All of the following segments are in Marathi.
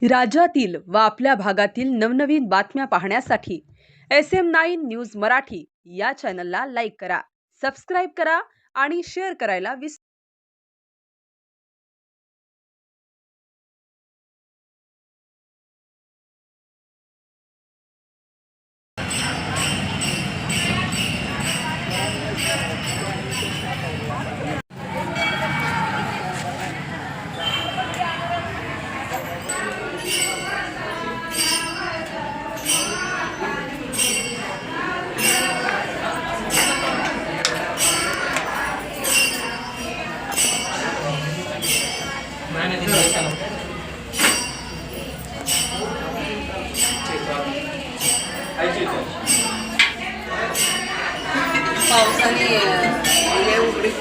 राज्यातील व आपल्या भागातील नवनवीन बातम्या पाहण्यासाठी SM9 न्यूज मराठी या चॅनलला लाईक करा, सबस्क्राईब करा आणि शेअर करायला विसरू पावसाने उघडी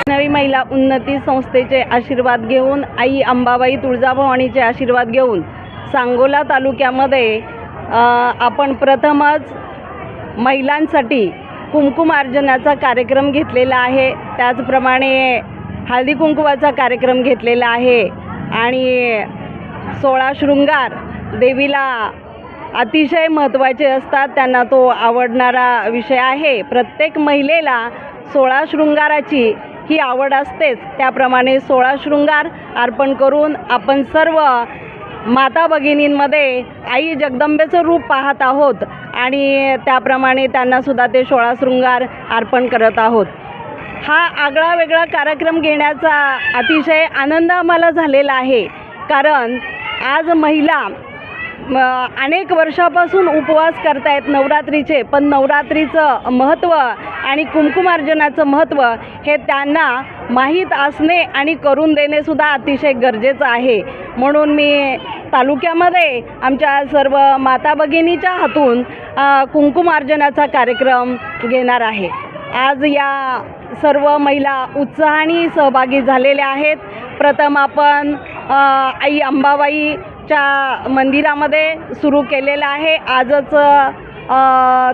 नवी महिला उन्नती संस्थेचे आशीर्वाद घेऊन आई अंबाबाई तुळजाभवानीचे आशीर्वाद घेऊन सांगोला तालुक्यामध्ये आपण प्रथमच महिलांसाठी कुंकुमार्जनाचा कार्यक्रम घेतलेला आहे. त्याचप्रमाणे हळदी कुंकवाचा कार्यक्रम घेतलेला आहे आणि 16 शृंगार देवीला अतिशय महत्त्वाचे असतात, त्यांना तो आवडणारा विषय आहे. प्रत्येक महिलेला 16 शृंगाराची ही आवड असतेच. त्याप्रमाणे 16 शृंगार अर्पण करून आपण सर्व माता भगिनींमध्ये आई जगदंबेचं रूप पाहत आहोत आणि त्याप्रमाणे त्यांनासुद्धा ते 16 शृंगार अर्पण करत आहोत. हा आगळा वेगळा कार्यक्रम घेण्याचा अतिशय आनंद आम्हाला झालेला आहे, कारण आज महिला अनेक वर्षापासून उपवास करतायत नवरात्रीचे, पण नवरात्रीचं महत्त्व आणि कुंकुमार्जनाचं महत्त्व हे त्यांना माहीत असणे आणि करून देणेसुद्धा अतिशय गरजेचं आहे. म्हणून मी तालुक्यामध्ये आमच्या सर्व माता भगिनीच्या हातून कुंकुमार्जनाचा कार्यक्रम घेणार आहे. आज या सर्व महिला उत्साहाने सहभागी झालेल्या आहेत. प्रथम आपण आई अंबाबाईच्या मंदिरामध्ये सुरू केलेलं आहे. आजच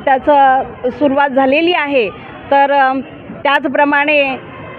त्याचं सुरुवात झालेली आहे. तर त्याचप्रमाणे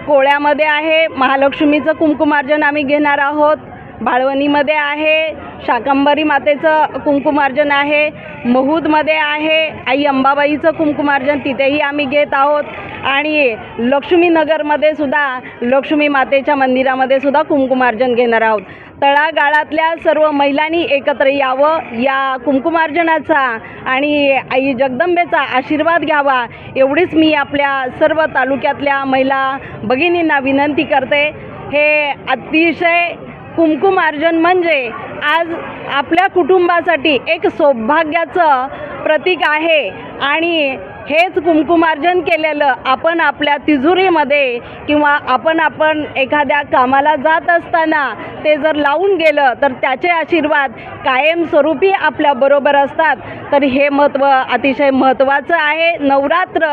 कोळ्यामध्ये आहे, महालक्ष्मीचं कुंकुमार्जन आम्ही घेणार आहोत. भाळवणीमध्ये आहे, शाकंभरी मातेचं कुंकुमार्जन आहे. महूदमध्ये आहे, आई अंबाबाईचं कुंकुमार्जन तिथेही आम्ही घेत आहोत. आणि लक्ष्मीनगरमध्ये सुद्धा लक्ष्मी मातेच्या मंदिरामध्ये सुद्धा कुंकुमार्जन घेणार आहोत. तळागाळातल्या सर्व महिलांनी एकत्र यावं, या कुंकुमार्जनाचा आणि आई जगदंबेचा आशीर्वाद घ्यावा, एवढीच मी आपल्या सर्व तालुक्यातल्या महिला भगिनींना विनंती करते. हे अतिशय कुंकुमार्जन म्हणजे आज आपल्या कुटुंबासाठी एक सौभाग्याचं प्रतीक आहे आणि हेच कुंकुमार्जन केलेलं आपण आपल्या तिजोरीमध्ये किंवा आपण एखाद्या कामाला जात असताना ते जर लावून गेलं तर त्याचे आशीर्वाद कायमस्वरूपी आपल्याबरोबर असतात. तर हे महत्त्व अतिशय महत्त्वाचं आहे. नवरात्र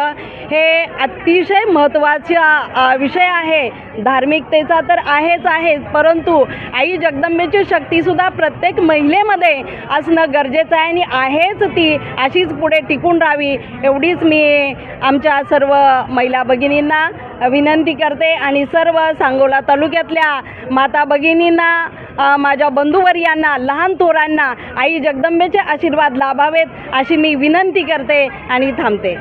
हे अतिशय महत्त्वाचा विषय आहे. धार्मिकतेचा तर आहेच, परंतु आई जगदंबेची शक्तीसुद्धा प्रत्येक महिलेमध्ये असणं गरजेचं आहे आणि आहेच ती अशीच पुढे टिकून राहावी एवढीच मी आमच्या सर्व महिला भगिनींना विनंती करते आणि सर्व सांगोला तालुक्यातल्या माता भगिनींना माझ्या बंधुवर्यांना लहान थोरांना आई जगदंबेचे आशीर्वाद लाभावेत अशी मी विनंती करते आणि थांबते.